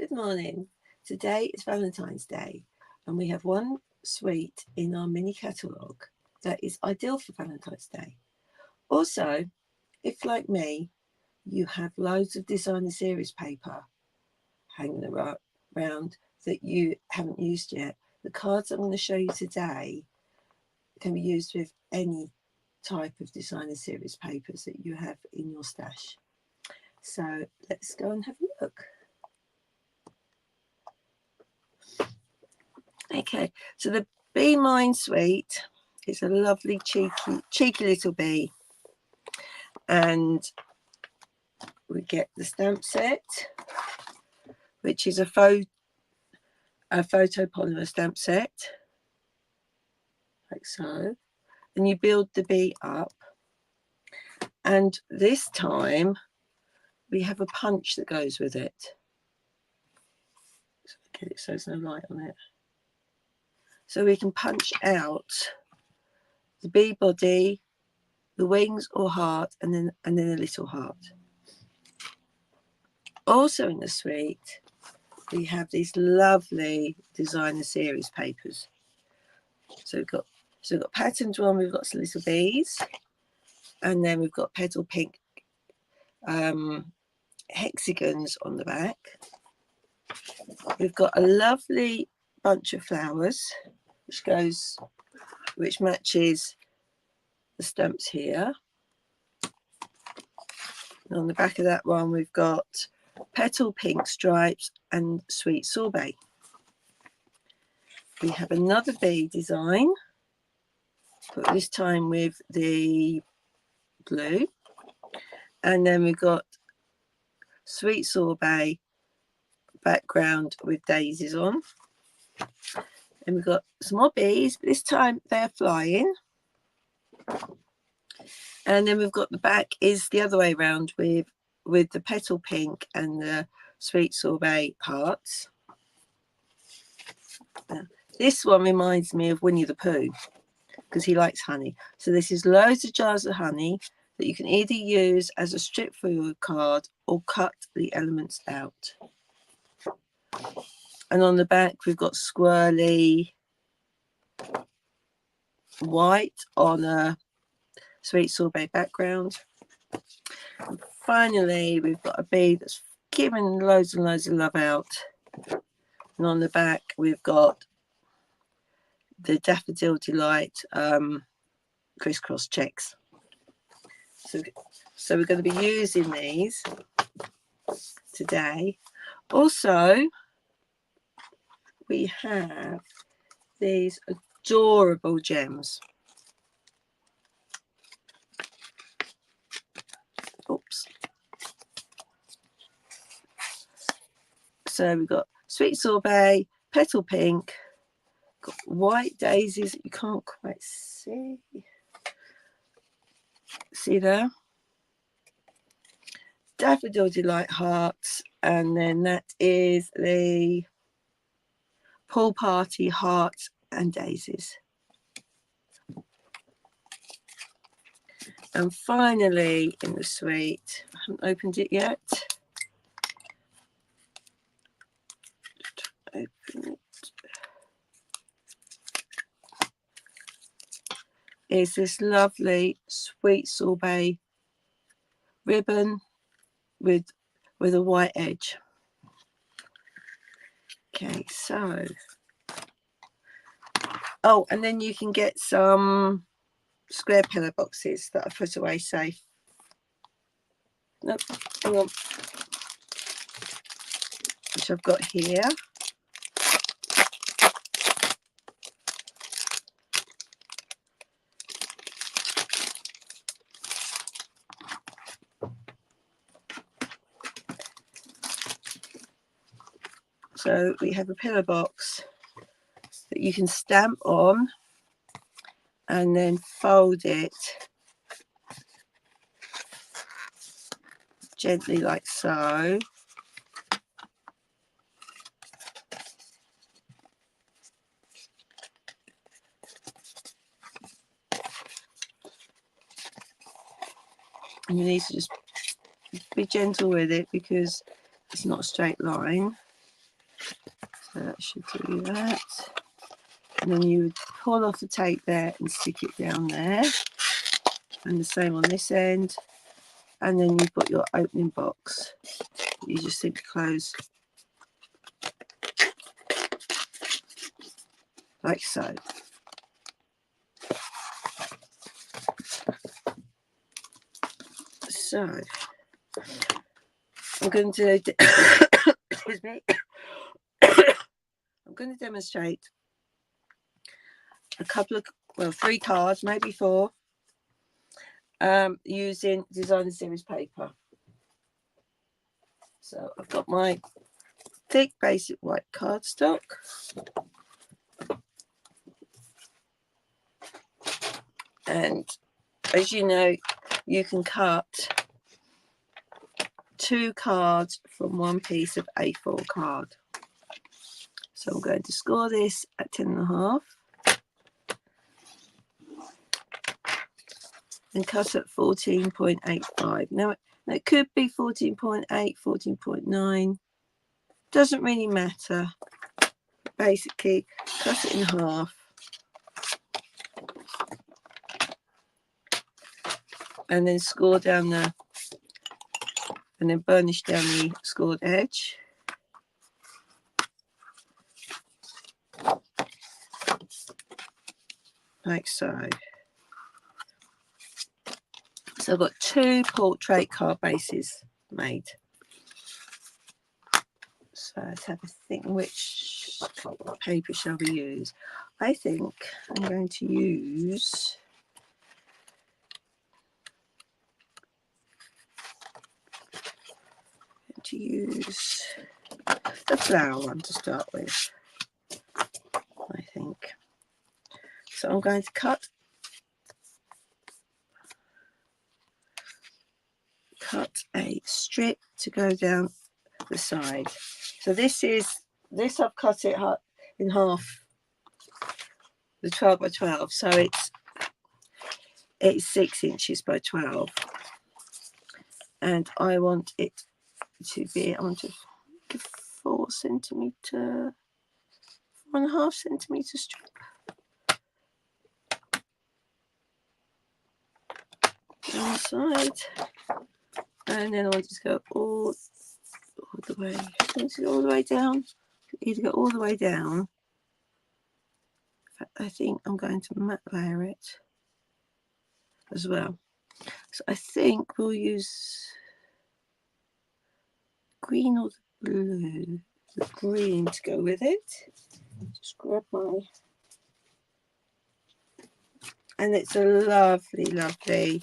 Good morning. Today is Valentine's Day and we have one sweet in our mini catalogue that is ideal for Valentine's Day. Also, if like me, you have loads of designer series paper hanging around that you haven't used yet, the cards I'm going to show you today can be used with any type of designer series papers that you have in your stash. So let's go and have a look. Okay, so the Be Mine Suite is a lovely cheeky little bee, and we get the stamp set, which is a photopolymer stamp set, like so, and you build the bee up, and this time we have a punch that goes with it. So get it so there's no light on it. So we can punch out the bee body, the wings or heart, and then a little heart. Also in the suite, we have these lovely designer series papers. So we've got patterned one. We've got some little bees, and then we've got petal pink hexagons on the back. We've got a lovely bunch of flowers, which matches the stamps here. And on the back of that one, we've got petal pink stripes and sweet sorbet. We have another bee design, but this time with the blue. And then we've got sweet sorbet background with daisies on. And we've got some more bees, but this time they're flying. And then we've got the back is the other way around with the petal pink and the sweet sorbet hearts. This one reminds me of Winnie the Pooh because he likes honey. So this is loads of jars of honey that you can either use as a strip for your card or cut the elements out. And on the back we've got squirrely white on a sweet sorbet background. And finally we've got a bee that's giving loads and loads of love out. And on the back we've got the Daffodil Delight crisscross checks. So we're going to be using these today. Also, we have these adorable gems. Oops. So we've got sweet sorbet, petal pink, got white daisies that you can't quite see. See there? Daffodil Delight hearts, and then that is the pool party hearts and daisies. And finally in the suite, I haven't opened it yet. Open it. Is this lovely sweet sorbet ribbon with a white edge. Okay, so and then you can get some square pillar boxes that I put away safe. Nope, hang on. Which I've got here. So we have a pillar box that you can stamp on and then fold it gently like so. And you need to just be gentle with it because it's not a straight line. So that should do that. And then you would pull off the tape there and stick it down there. And the same on this end. And then you've got your opening box. You just simply close like so. So I'm going to excuse me. I'm going to demonstrate a couple of, well, 3 cards, maybe 4, using designer series paper. So I've got my thick basic white cardstock. And as you know, you can cut 2 cards from one piece of A4 card. So I'm going to score this at 10.5 and cut at 14.85. Now it could be 14.8, 14.9. Doesn't really matter. Basically, cut it in half. And then score down the, and then burnish down the scored edge. Like so. So I've got 2 portrait card bases made. So let's have a think, which paper shall we use? I think I'm going to use the flower one to start with, I think. So I'm going to cut a strip to go down the side. So this I've cut it in half, the 12 by 12. So it's 6 inches by 12. And I want it to be, I want to give 4 centimetre, 4.5 centimetre strip. On the side. And then I'll just go all the way. All the way down. Either go all the way down. In fact, I think I'm going to matte layer it as well. So I think we'll use green or the blue. The green to go with it. Just grab my, and it's a lovely, lovely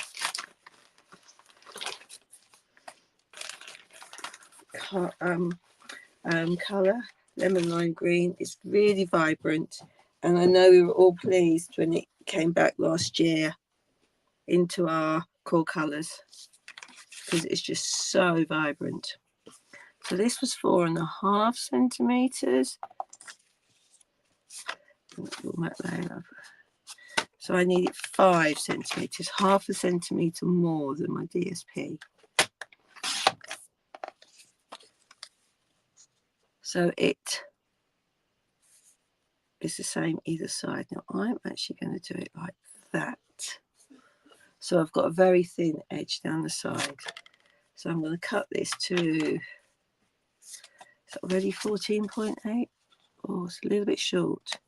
colour, lemon lime green. It's really vibrant, and I know we were all pleased when it came back last year into our core colours because it's just so vibrant. So this was 4.5 centimetres. So I needed 5 centimetres, half a centimetre more than my DSP. So it is the same either side. Now I'm actually going to do it like that. So I've got a very thin edge down the side. So I'm going to cut this to, is that already 14.8? Oh, it's a little bit short.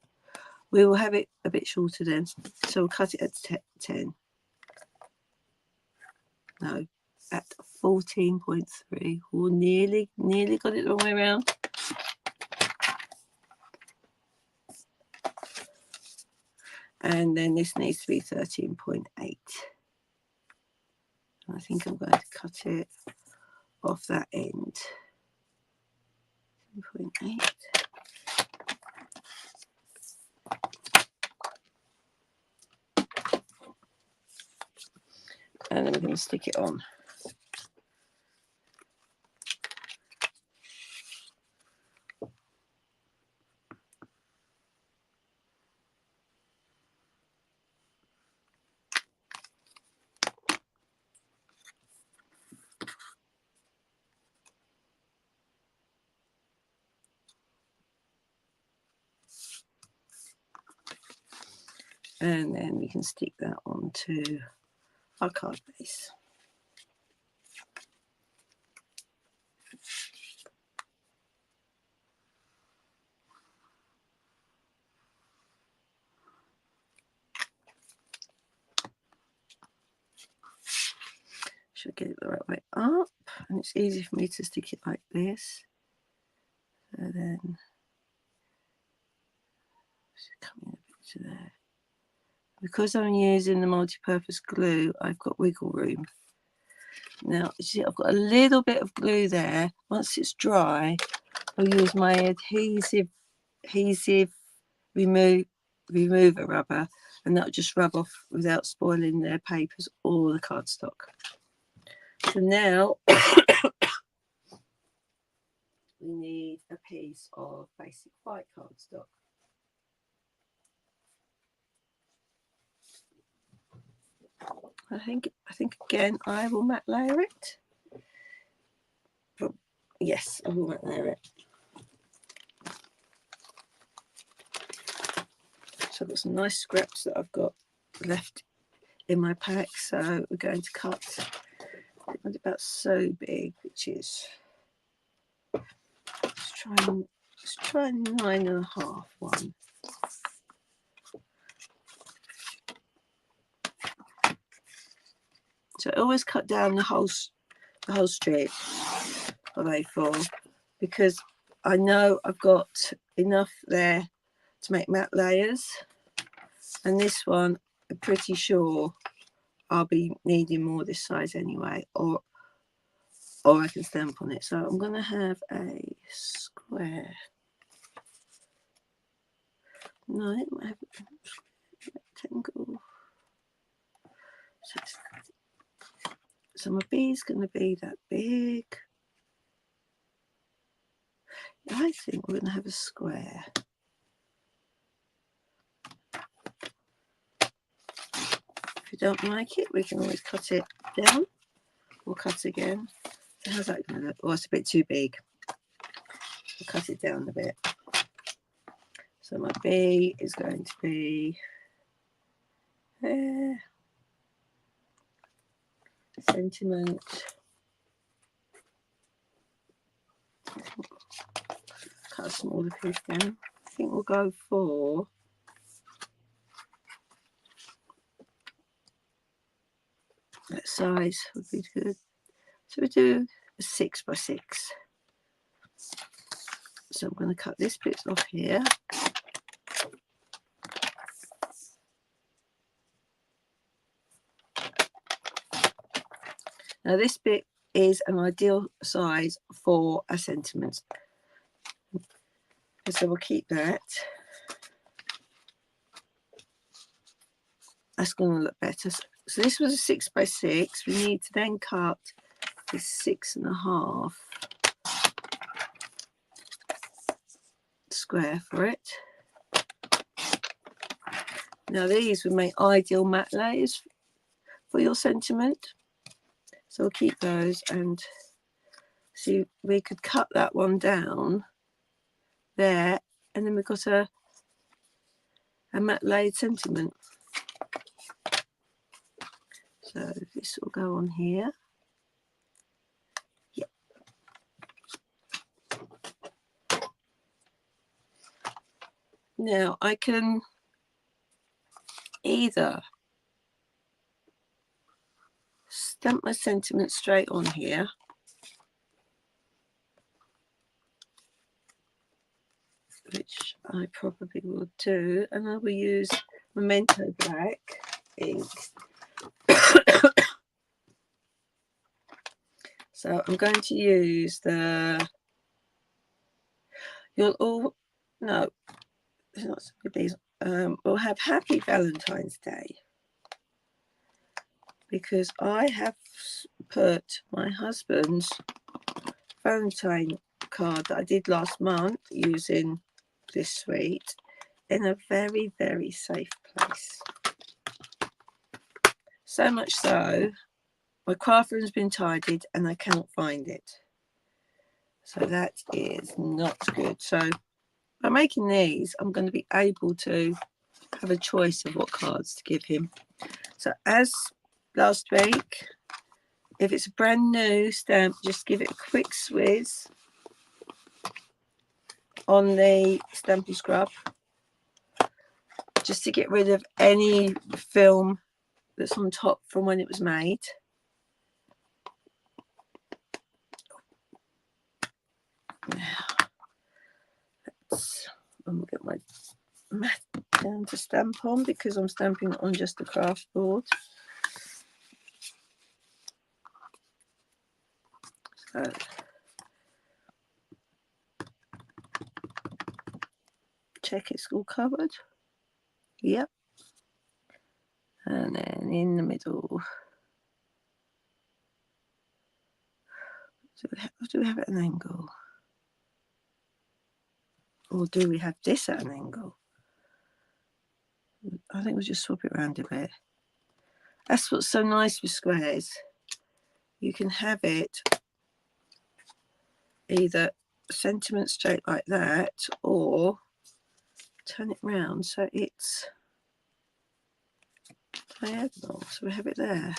We will have it a bit shorter then. So we'll cut it at 10. No, at 14.3. Oh, nearly got it the wrong way around. And then this needs to be 13.8. I think I'm going to cut it off that end. 10.8. And then we're going to stick it on. And then we can stick that onto our card base. Should get it the right way up, and it's easy for me to stick it like this. So then come in a bit to there. Because I'm using the multi-purpose glue, I've got wiggle room. Now, you see, I've got a little bit of glue there. Once it's dry, I'll use my adhesive remover rubber, and that'll just rub off without spoiling their papers or the cardstock. So now we need a piece of basic white cardstock. I think again I will matte layer it. But yes, I will matte layer it. So I've got some nice scraps that I've got left in my pack. So we're going to cut about so big, which is let's try 9.5 one. So I always cut down the whole strip of A4 because I know I've got enough there to make matte layers, and this one I'm pretty sure I'll be needing more this size anyway, or I can stamp on it. So I'm going to have a square. No, I didn't have a rectangle. So my B is going to be that big. I think we're going to have a square. If you don't like it, we can always cut it down or cut again. So how's that going to look? Oh, it's a bit too big. I'll cut it down a bit. So my B is going to be there. Sentiment. Cut a smaller piece down. I think we'll go for that size would be good. So we do a 6 by 6. So I'm going to cut this bit off here. Now this bit is an ideal size for a sentiment. So we'll keep that. That's going to look better. So this was a 6 by 6. We need to then cut this 6.5 square for it. Now these would make ideal matte layers for your sentiment. So we'll keep those, and see, we could cut that one down there, and then we've got a matte layered sentiment. So this will go on here. Yeah. Now I can either stamp my sentiment straight on here, which I probably will do, and I will use Memento Black ink. So I'm going to use the, you'll all, no, it's not some of these, we'll have Happy Valentine's Day, because I have put my husband's Valentine card that I did last month using this suite in a very, very safe place. So much so, my craft room's been tidied and I cannot find it. So that is not good. So by making these, I'm going to be able to have a choice of what cards to give him. So as last week, if it's a brand new stamp, just give it a quick swizz on the Stampin' Scrub, just to get rid of any film that's on top from when it was made. Now, I'm going to get my mat down to stamp on because I'm stamping on just the craft board. So, check it's all covered. Yep. And then in the middle. Do we have it at an angle? Or do we have this at an angle? I think we'll just swap it around a bit. That's what's so nice with squares. You can have it either sentiment straight like that, or turn it round so it's diagonal. So we have it there.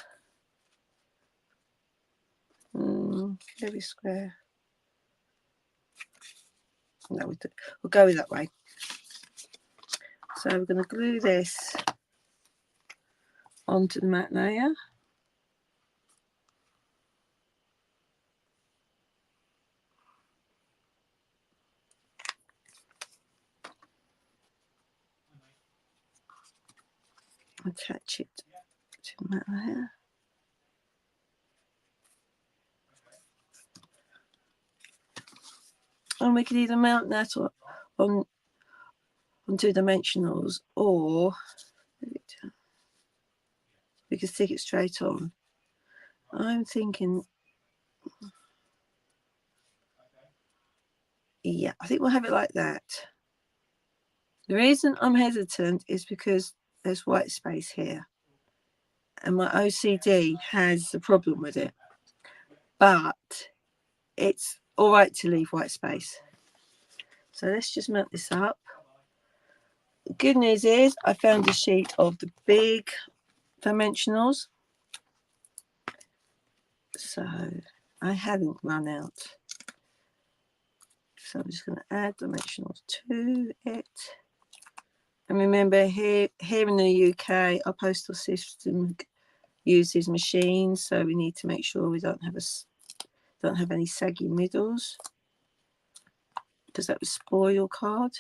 Very square. No, we'll go with that way. So we're going to glue this onto the mat layer. Attach it to the mat layer. And we can either mount that on 2 dimensionals, or we can stick it straight on. I'm thinking, yeah, I think we'll have it like that. The reason I'm hesitant is because there's white space here, and my OCD has a problem with it. But it's all right to leave white space. So let's just mount this up. The good news is I found a sheet of the big dimensionals, so I hadn't run out. So I'm just going to add dimensionals to it. And remember, here in the UK, our postal system uses machines, so we need to make sure we don't have any saggy middles, because that would spoil your card.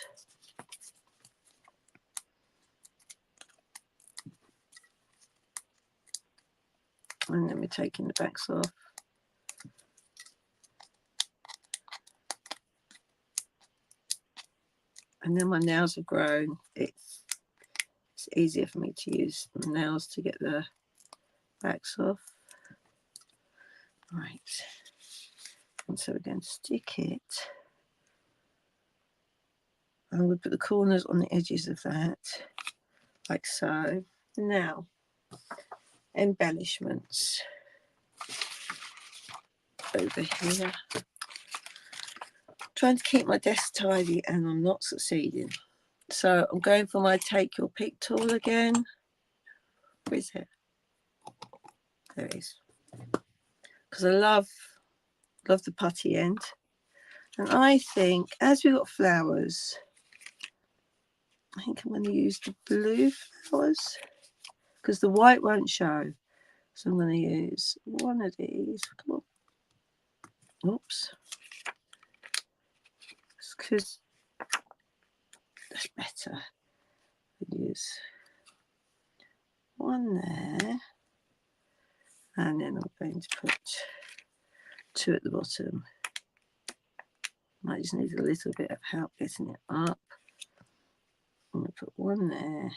And then we're taking the backs off. And then my nails have grown. It's easier for me to use the nails to get the backs off. Right. And so we're going to stick it. I'm going to put the corners on the edges of that, like so. Now, embellishments over here. Trying to keep my desk tidy, and I'm not succeeding. So I'm going for my Take Your Pick tool again. Where is it? There it is. Because I love the putty end. And I think, as we've got flowers, I think I'm going to use the blue flowers, because the white won't show. So I'm going to use one of these. Come on. Oops. Because that's better. Use one there. And then I'm going to put 2 at the bottom. Might just need a little bit of help getting it up. I'm going to put 1 there.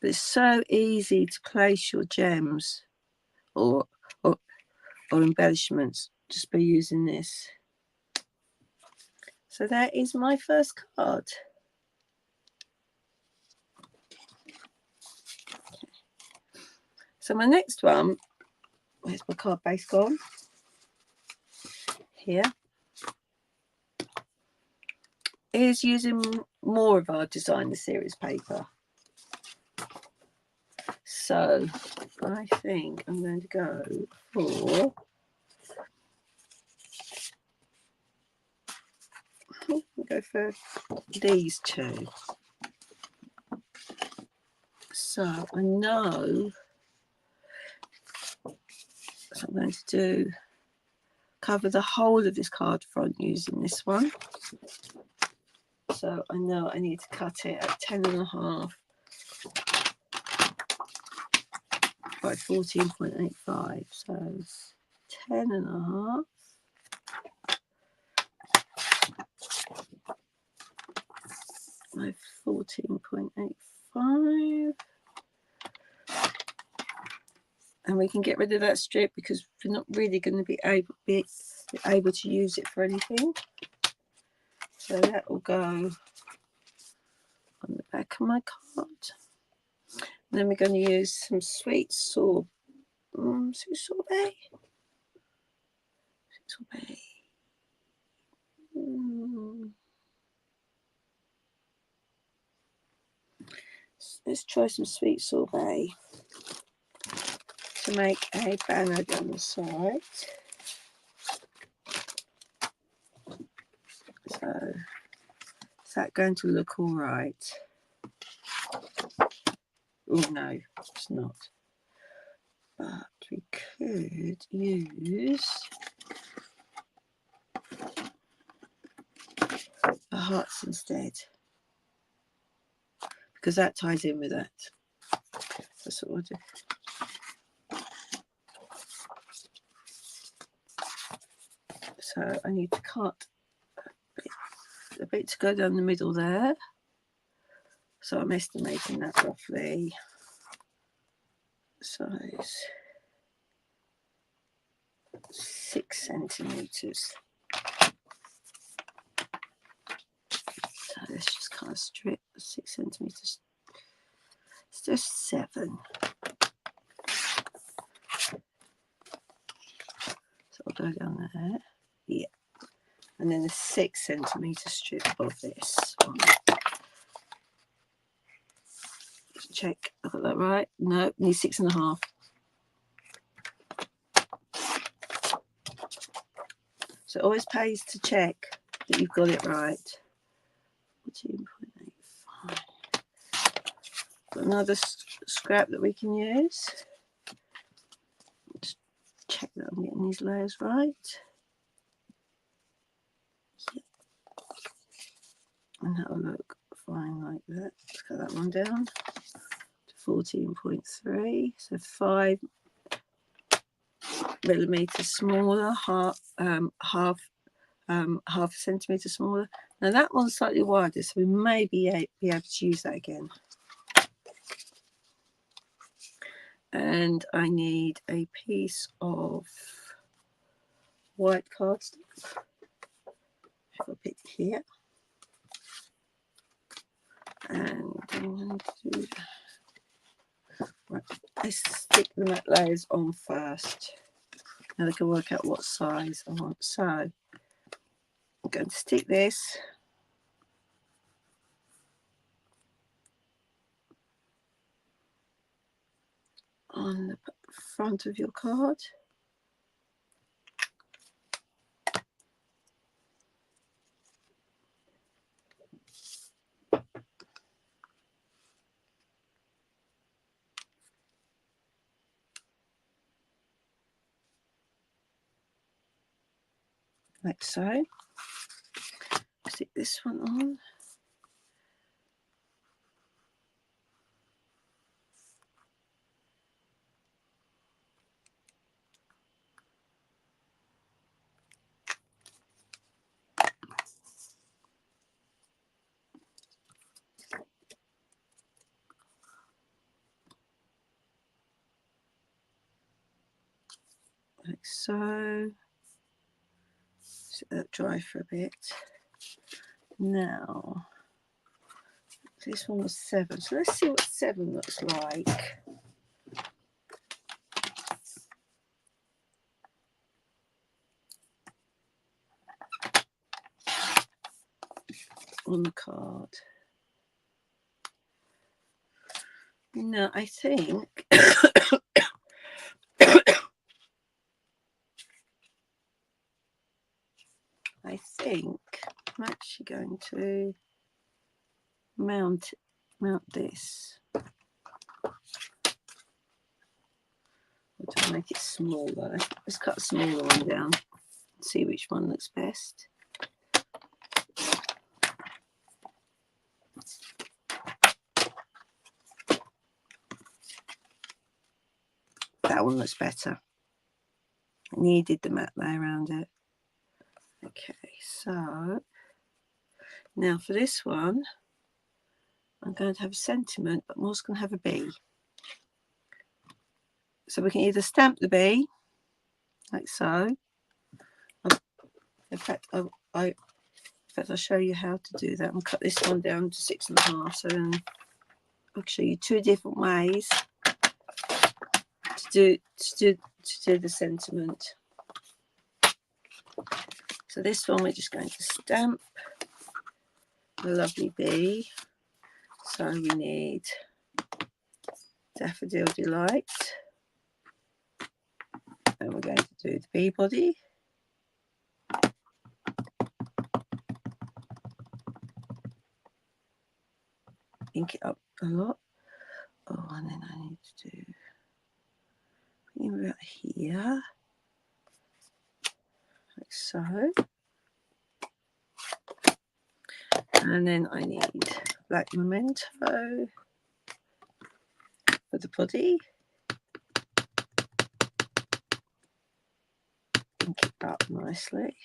But it's so easy to place your gems or embellishments just by using this. So that is my first card. Okay. So my next one, where's my card base gone? Here. is using more of our designer series paper. So I think I'm going to go for these two. So I know so I'm going to do cover the whole of this card front using this one. So I know I need to cut it at 10.5 by 14.85. So 10.5 by 14.85. And we can get rid of that strip because we're not really going to be able to use it for anything. So that will go on the back of my card. And then we're going to use some sweet sorbet. Let's try some sweet sorbet to make a banner down the side. So is that going to look all right? Oh no, it's not. But we could use the hearts instead, because that ties in with that. That's what we'll do. So I need to cut a bit to go down the middle there. So I'm estimating that roughly size 6 centimeters. So let's just cut a strip 6 centimeters. It's just 7. So I'll go down there. Yeah. And then a 6 centimeter strip of this one. Just check I got that right. No, need 6.5. So it always pays to check that you've got it right. 14.85. Got another scrap that we can use. Just check that I'm getting these layers right. Yep. And that'll look fine like that. Let's cut that one down to 14.3. So 5 millimeters smaller, half a centimeter smaller. Now that one's slightly wider, so we may be able to use that again. And I need a piece of white cardstock. I've got a bit here. And I'm going to do right. I stick the mat layers on first. Now I can work out what size I want. So I'm going to stick this on the front of your card. Like so. Stick this one on. Like so. Let that dry for a bit. Now, this one was 7, so let's see what 7 looks like. on the card. Now I think I'm actually going to mount this. Or do I make it smaller? Let's cut a smaller one down and see which one looks best. That one looks better. I needed the mat layer around it. Okay, so now for this one, I'm going to have a sentiment, but I'm also going to have a bee. So we can either stamp the bee, like so. In fact, I'll show you how to do that. I'll cut this one down to 6.5. So then I'll show you 2 different ways to do the sentiment. So this one we're just going to stamp the lovely bee. So we need Daffodil Delight. And we're going to do the bee body. Ink it up a lot. Oh, and then I need to do about here, like so. And then I need black memento for the body. Ink it up nicely.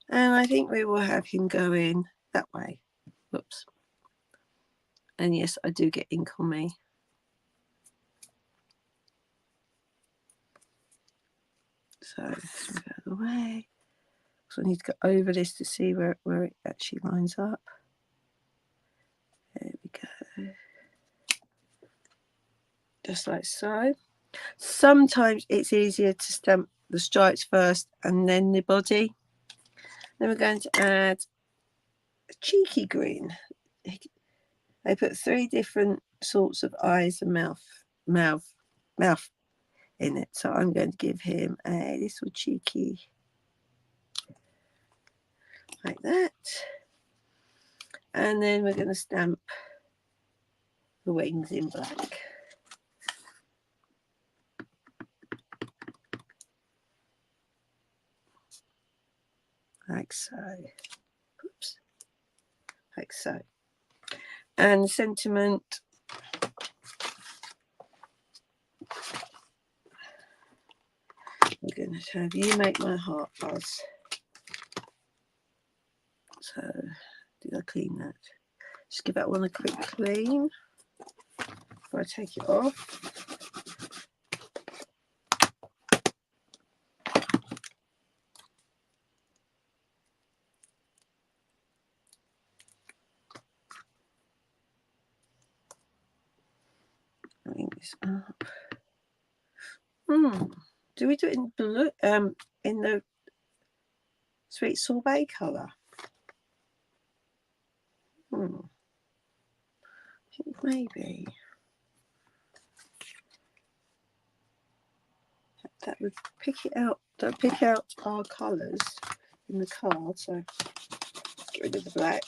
And I think we will have him go in that way. Whoops. And yes, I do get ink on me. So let's move out of the way. So I need to go over this to see where it actually lines up. There we go. Just like so. Sometimes it's easier to stamp the stripes first and then the body. Then we're going to add a cheeky green. They put 3 different sorts of eyes and mouth in it. So I'm going to give him a little cheeky like that. And then we're going to stamp the wings in black. Like so. Oops. Like so. And sentiment, we're going to have you make my heart buzz. So, did I clean that? Just give that one a quick clean before I take it off. Bring this up. Do we do it in blue? In the sweet sorbet colour? I think maybe that would pick it out. Don't pick out our colours in the card. So get rid of the black.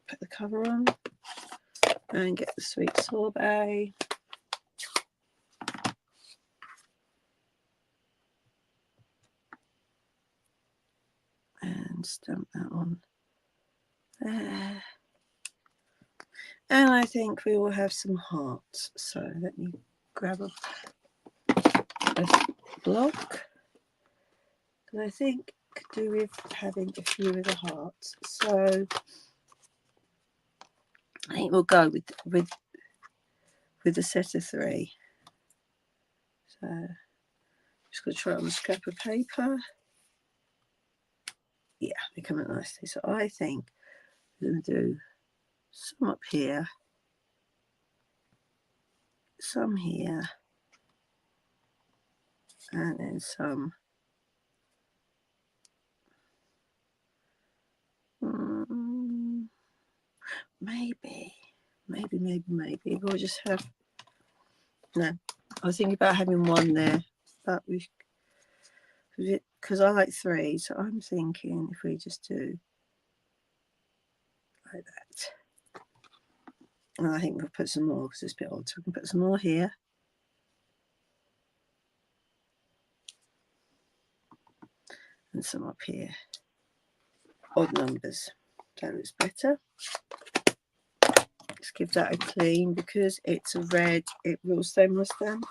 Put the cover on and get the sweet sorbet. And stamp that on there. And I think we will have some hearts. So let me grab a block. And I think could do with having a few of the hearts. So I think we'll go with a set of 3. So just going to try it on a scrap of paper. Yeah, they come out nicely. So I think we're going to do some up here, some here, and then some maybe we'll just have, no, I was thinking about having one there, but we, because I like 3, so I'm thinking if we just do like that. And I think we'll put some more because it's a bit odd, so we can put some more here. And some up here. Odd numbers. That looks better. Let's give that a clean because it's a red. It will stay my stamp.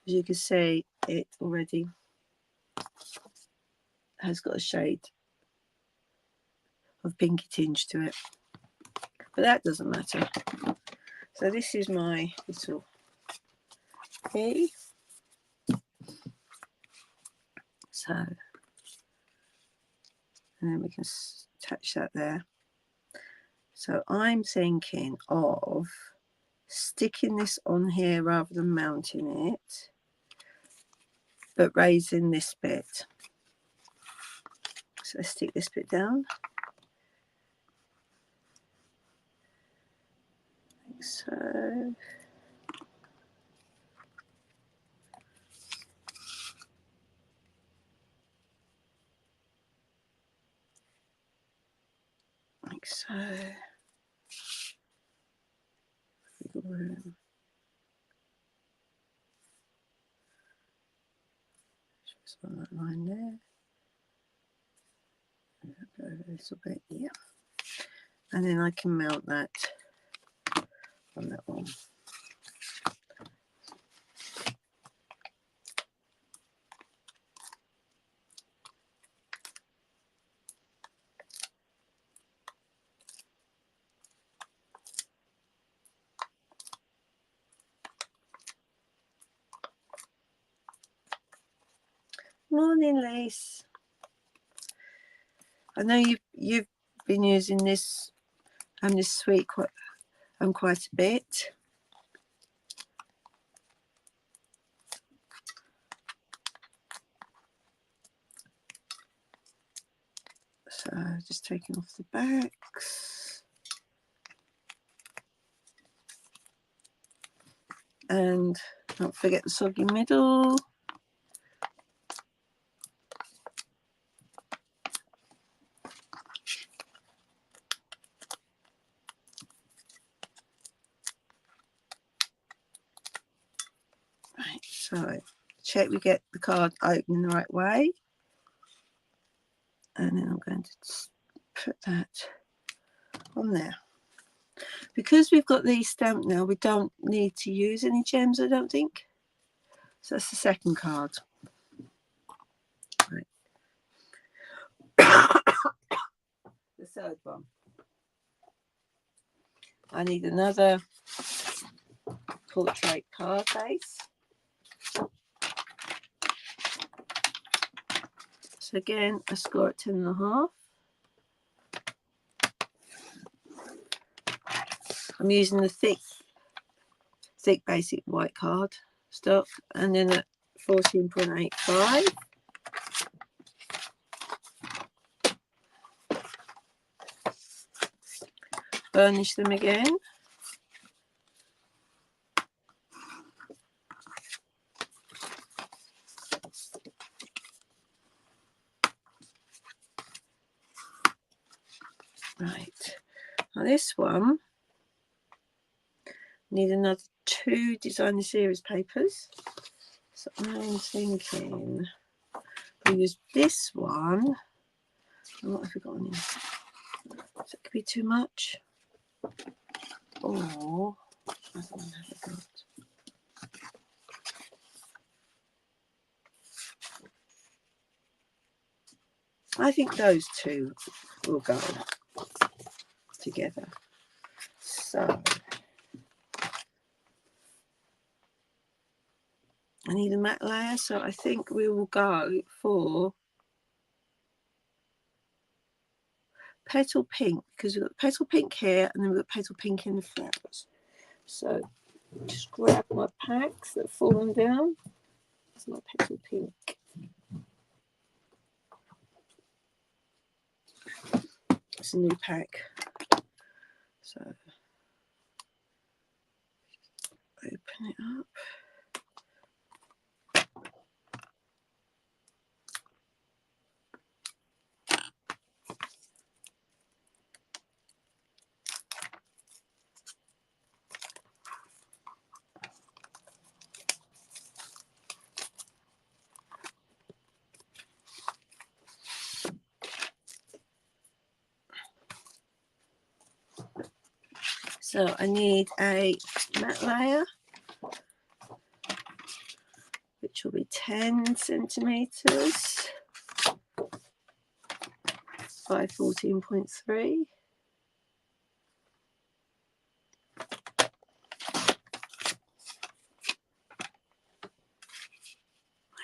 As you can see, it already has got a shade of pinky tinge to it. But that doesn't matter. So this is my little key. So, and then we can attach that there. So I'm thinking of sticking this on here rather than mounting it, but raising this bit. So let's stick this bit down. Like so. Like so. Room. Just on that line there. Go a little bit, yeah. And then I can mount that on that one. Morning, Lace. I know you've been using this this sweet quite a bit. So just taking off the backs. And don't forget the soggy middle. Right, so check we get the card open the right way. And then I'm going to put that on there. Because we've got these stamped now, we don't need to use any gems, I don't think. So that's the second card. Right. The third one. I need another portrait card base. So again, I score at 10.5. I'm using the thick basic white card stock, and then at 14.85. Burnish them again. Right, now this one, need another 2 designer series papers. So I'm thinking we'll use this one. And what have we got on here? So it could be too much. Or I don't know, have I got? I think those 2 will go together. So I need a matte layer, so I think we will go for petal pink, because we've got petal pink here and then we've got petal pink in the flowers. So just grab my packs that have fallen down. It's my petal pink. It's a new pack. So open it up. So I need a matte layer, which will be 10 centimeters by 14.3.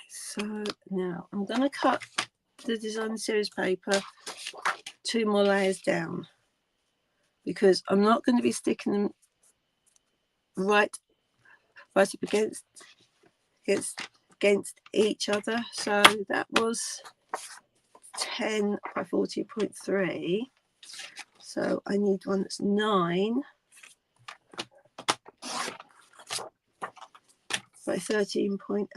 So now I'm going to cut the design series paper 2 more layers down, because I'm not going to be sticking them right up against each other. So that was 10 by 40.3. So I need one that's 9 by 13.8.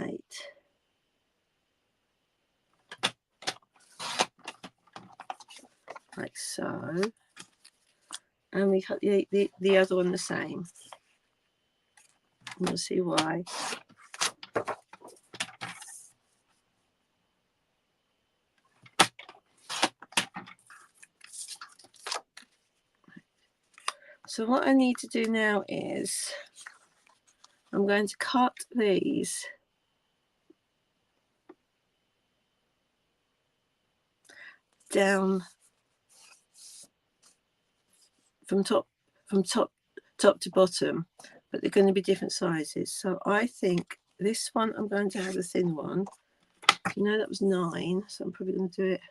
Like so. And we cut the other one the same. And we'll see why. So what I need to do now is I'm going to cut these down from top to bottom, but they're going to be different sizes. So I think this one I'm going to have a thin one. You know, that was 9, so I'm probably going to do it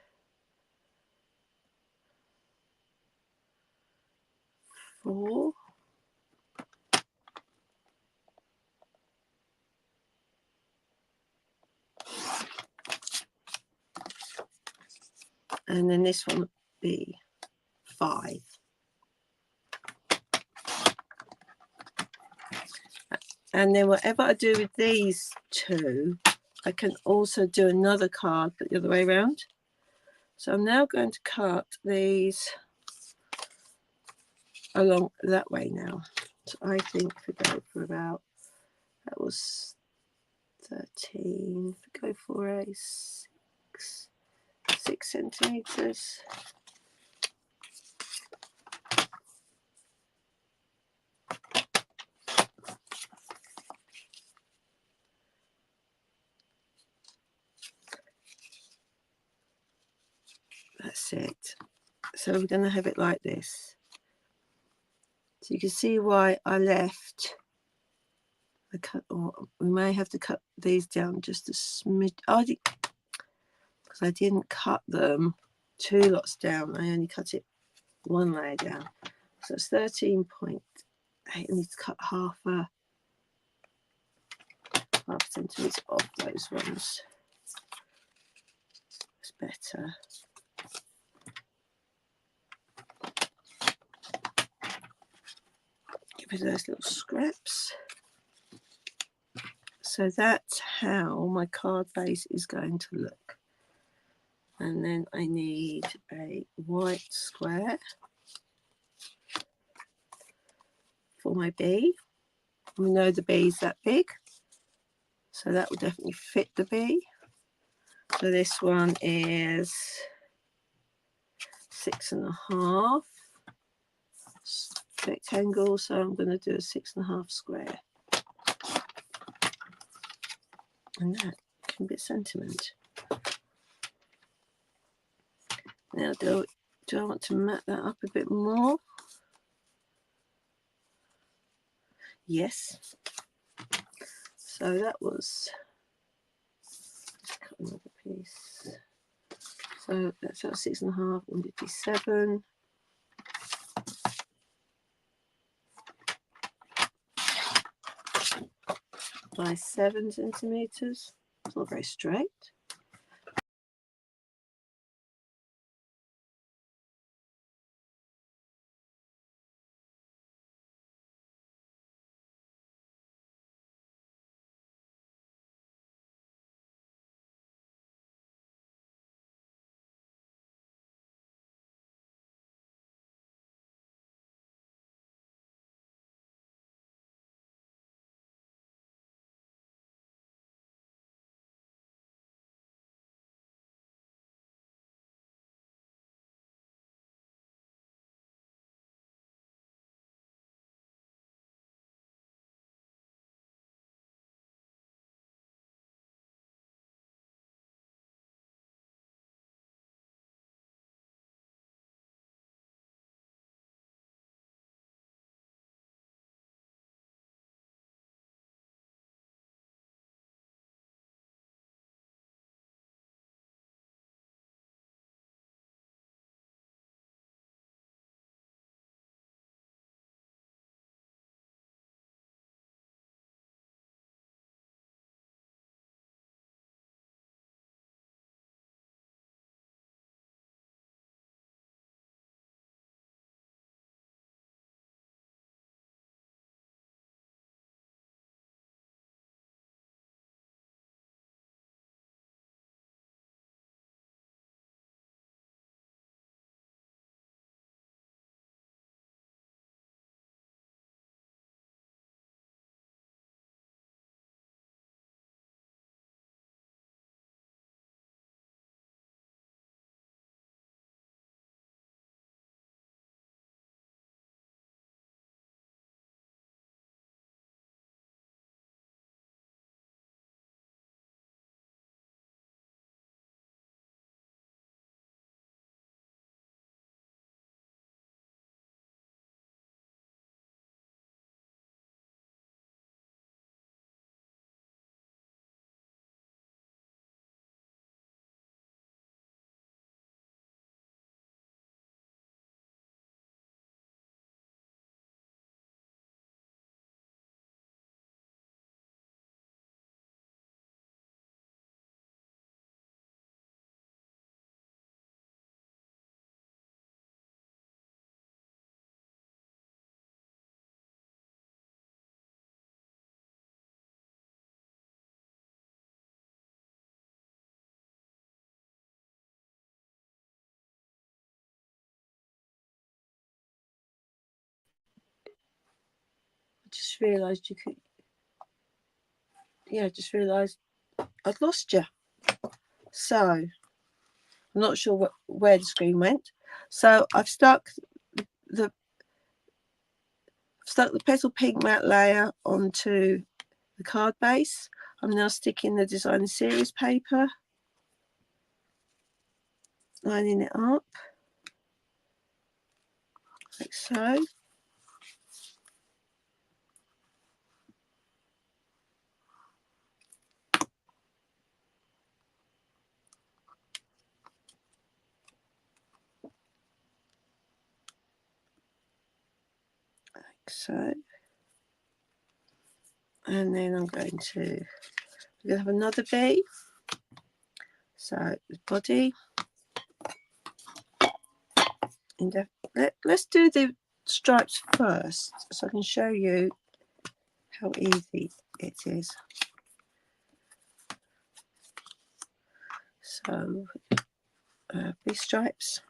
4. And then this one would be 5. And then whatever I do with these two, I can also do another card, but the other way around. So I'm now going to cut these along that way now. So I think if we go for about, that was 13, if we go for a 6 centimeters. That's it. So we're going to have it like this. So you can see why I left. I cut, or we may have to cut these down just a smidge. Oh, because I didn't cut them 2 lots down. I only cut it 1 layer down. So it's 13.8. I need to cut half centimetre off those ones. It's better. Get rid of those little scraps. So that's how my card base is going to look. And then I need a white square for my bee. We know the bee is that big, so that will definitely fit the bee. So this one is 6.5 rectangle, so I'm going to do a 6.5 square. And that can be a sentiment. Now, do I want to mat that up a bit more? Yes. So that was, let's cut another piece. So that's our 6.5, 157. By 7 centimeters. It's not very straight. just realised you could, yeah, just realised I'd lost you. So I'm not sure where the screen went. So I've stuck the Petal Pink matte layer onto the card base. I'm now sticking the designer series paper, lining it up like so. Like so. And then I'm going to have another bee. So the body. And let's do the stripes first so I can show you how easy it is. So these stripes.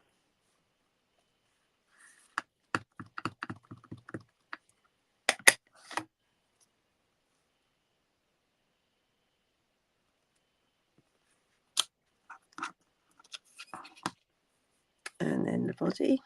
And then the body.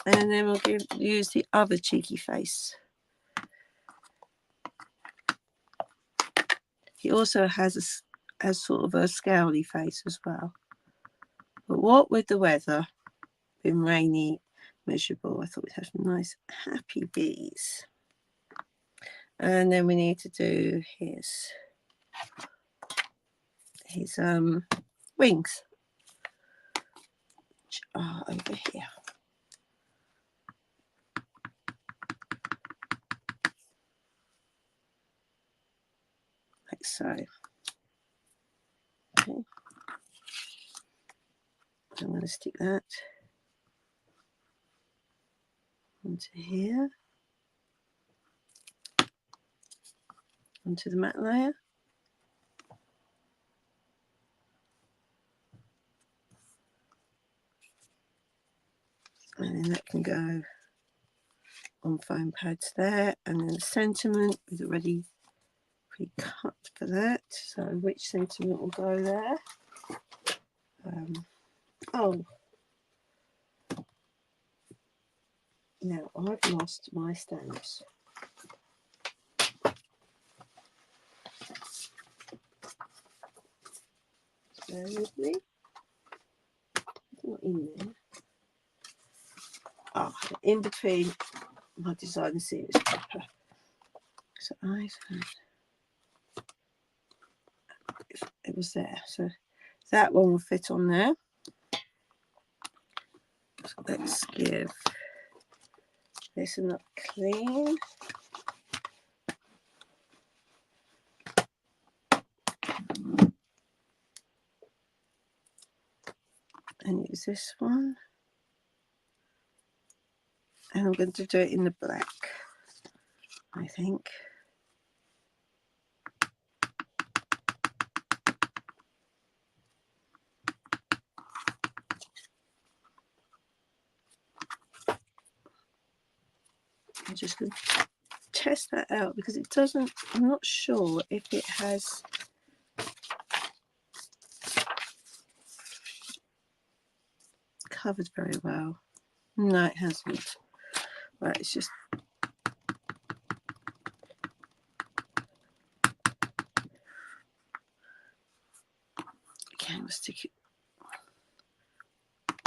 And then we'll use the other cheeky face. He also has sort of a scowly face as well. But what with the weather being rainy, miserable, I thought we'd have some nice happy bees. And then we need to do his wings, which are over here. Like so. Okay. I'm going to stick that onto here, onto the matte layer. And then that can go on foam pads there. And then the sentiment is already pre-cut for that. So which sentiment will go there? Oh, now I've lost my stamps. Bear with me. It's not in there. Ah, in between my designer series paper. So it was there. So that one will fit on there. So let's give this another clean. And use this one. And I'm going to do it in the black, I think. I'm just going to test that out because it doesn't, I'm not sure if it has covered very well. No, it hasn't. Right, it's just okay, we'll stick it.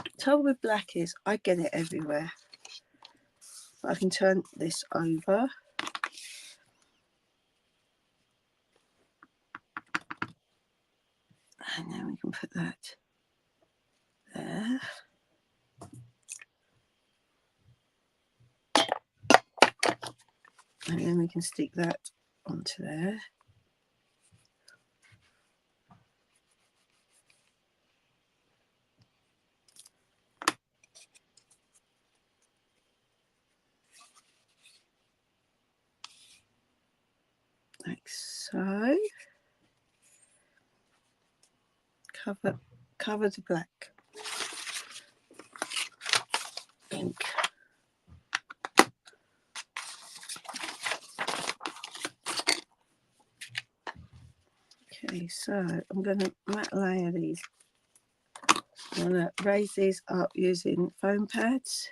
The trouble with black is I get it everywhere. But I can turn this over. And then we can put that there. And then we can stick that onto there. So cover the black ink. Okay, so I'm going to matte layer these. I'm going to raise these up using foam pads.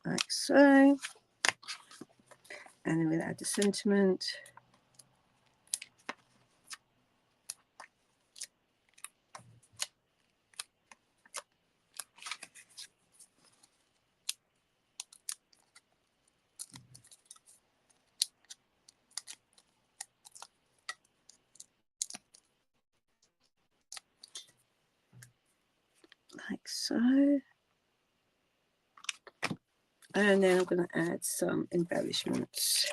Like so. And then we'll add the sentiment. Like so. And then I'm going to add some embellishments.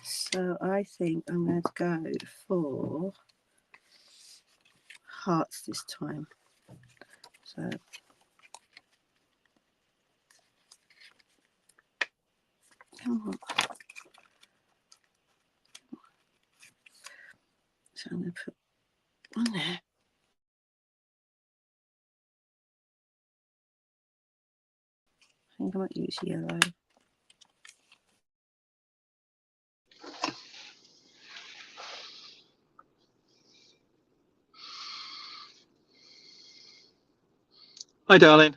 So I think I'm going to go for hearts this time. So come on. So I'm going to put one there. I think I might use yellow. Hi, darling.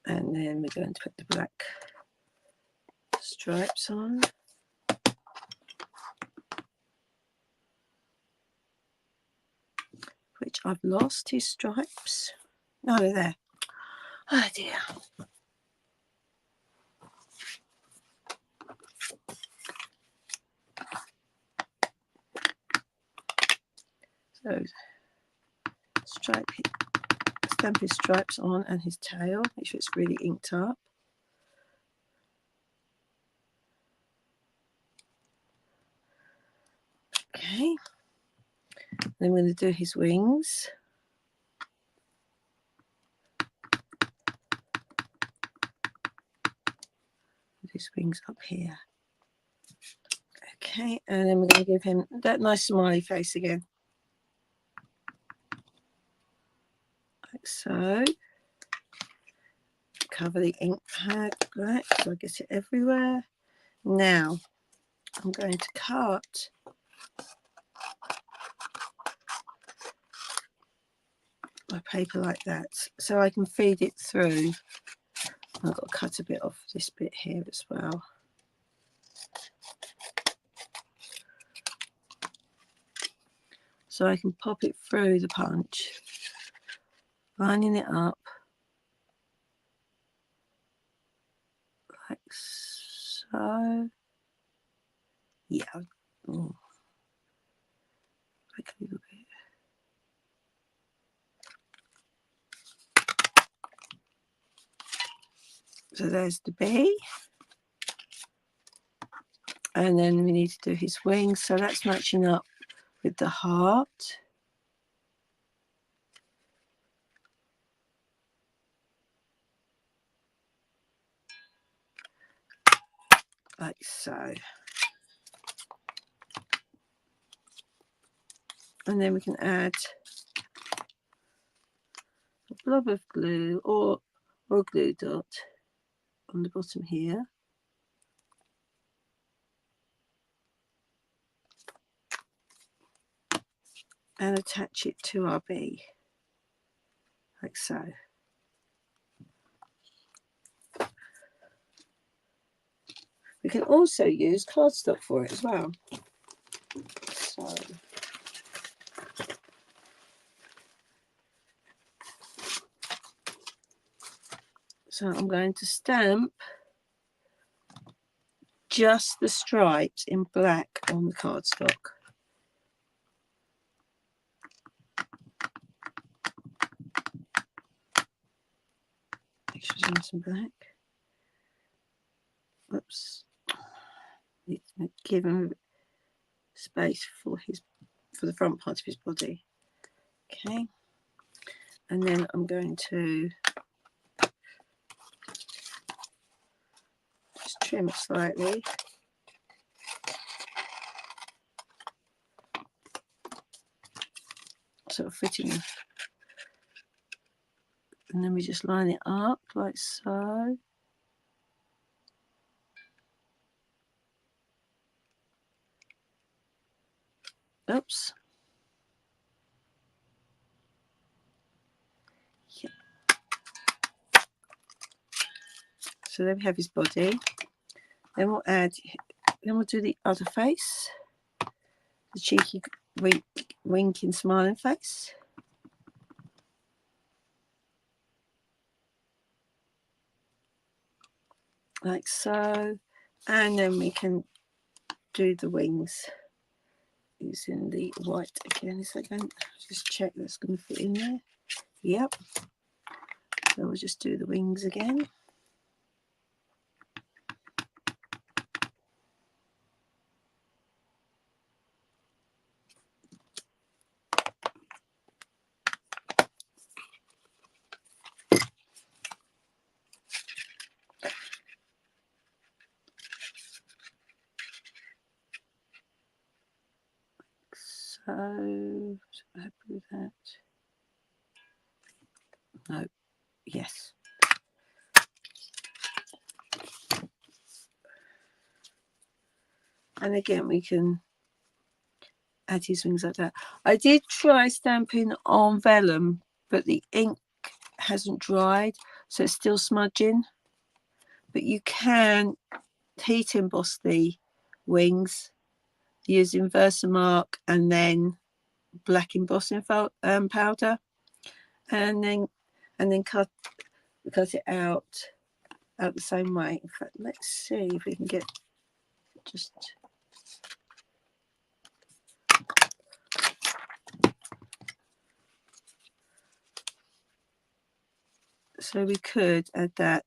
And then we're going to put the black stripes on. Which I've lost his stripes. No, they're there. Oh dear. So stamp his stripes on and his tail, make sure it's really inked up. Okay. Then we're going to do his wings. Put his wings up here. Okay, and then we're going to give him that nice smiley face again. Like so. Cover the ink pad black so I get it everywhere. Now I'm going to cut my paper like that so I can feed it through. I've got to cut a bit off this bit here as well. So I can pop it through the punch lining it up like so. Yeah. Ooh. Like a little bit. So there's the bee. And then we need to do his wings. So that's matching up with the heart. Like so. And then we can add a blob of glue or a glue dot on the bottom here. And attach it to our bee, like so. We can also use cardstock for it as well. So I'm going to stamp just the stripes in black on the cardstock. Make sure there's some black. Oops. Give him space for the front part of his body. Okay. And then I'm going to just trim it slightly. Sort of fitting. And then we just line it up like so. Oops. Yeah. So there we have his body. Then we'll do the other face. The cheeky winking smiling face. Like so. And then we can do the wings using the white again. A second. Just check that's going to fit in there. Yep. So we'll just do the wings again. So happy with that. No. Yes. And again, we can add his wings like that. I did try stamping on vellum, but the ink hasn't dried, so it's still smudging. But you can heat emboss the wings using Versamark and then black embossing powder, and then cut it out the same way. In fact, let's see if we can get just so we could add that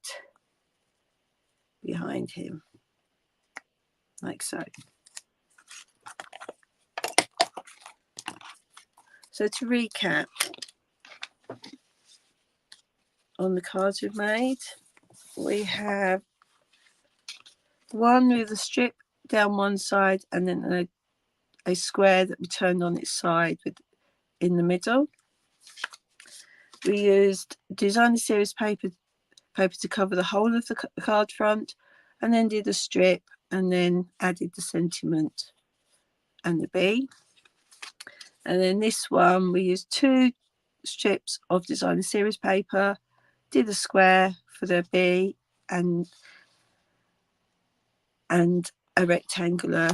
behind him like so. So to recap on the cards we've made, we have one with a strip down one side and then a square that we turned on its side with in the middle. We used designer series paper to cover the whole of the card front, and then did a strip and then added the sentiment and the bee. And then this one we used 2 strips of designer series paper, did a square for the bee and a rectangular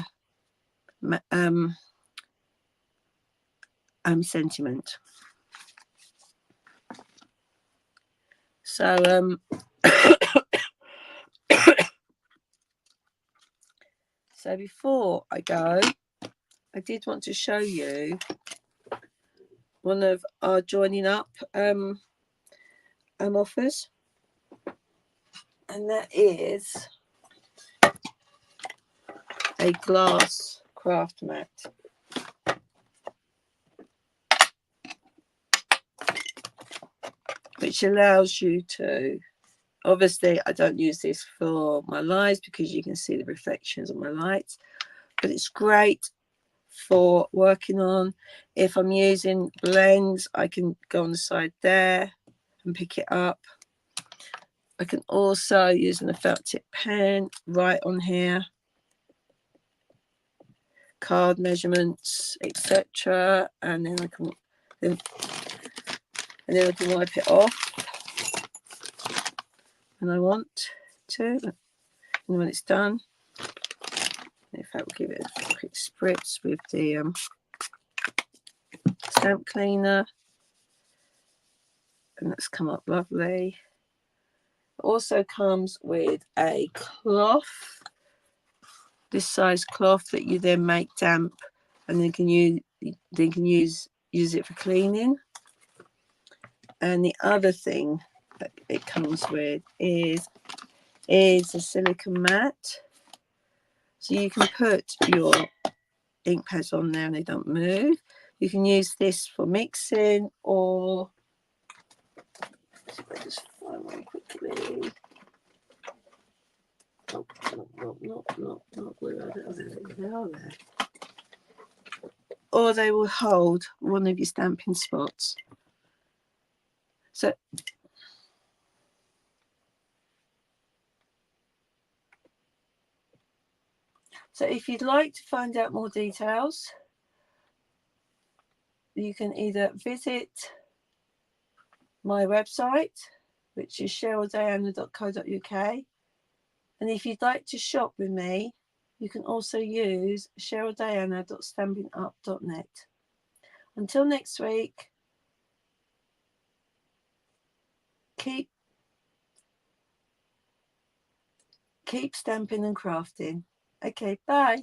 sentiment. So so before I go, I did want to show you one of our joining up offers, and that is a glass craft mat. Which allows you to, obviously I don't use this for my lights because you can see the reflections of my lights, but it's great for working on. If I'm using blends, I can go on the side there and pick it up. I can also use a felt tip pen right on here, card measurements, etc., and then I can wipe it off when I want to, and when it's done, in fact we'll give it a quick spritz with the stamp cleaner, and that's come up lovely. It also comes with a cloth, this size cloth that you then make damp, and then can use it for cleaning. And the other thing that it comes with is a silicone mat, so you can put your ink pads on there and they don't move. You can use this for mixing, or just find one quickly. Oh, not where are they? Are they? Or they will hold one of your stamping spots. So if you'd like to find out more details, you can either visit my website, which is cheryldiana.co.uk, and if you'd like to shop with me, you can also use cheryldiana.stampinup.net. Until next week, keep stamping and crafting. Okay, bye.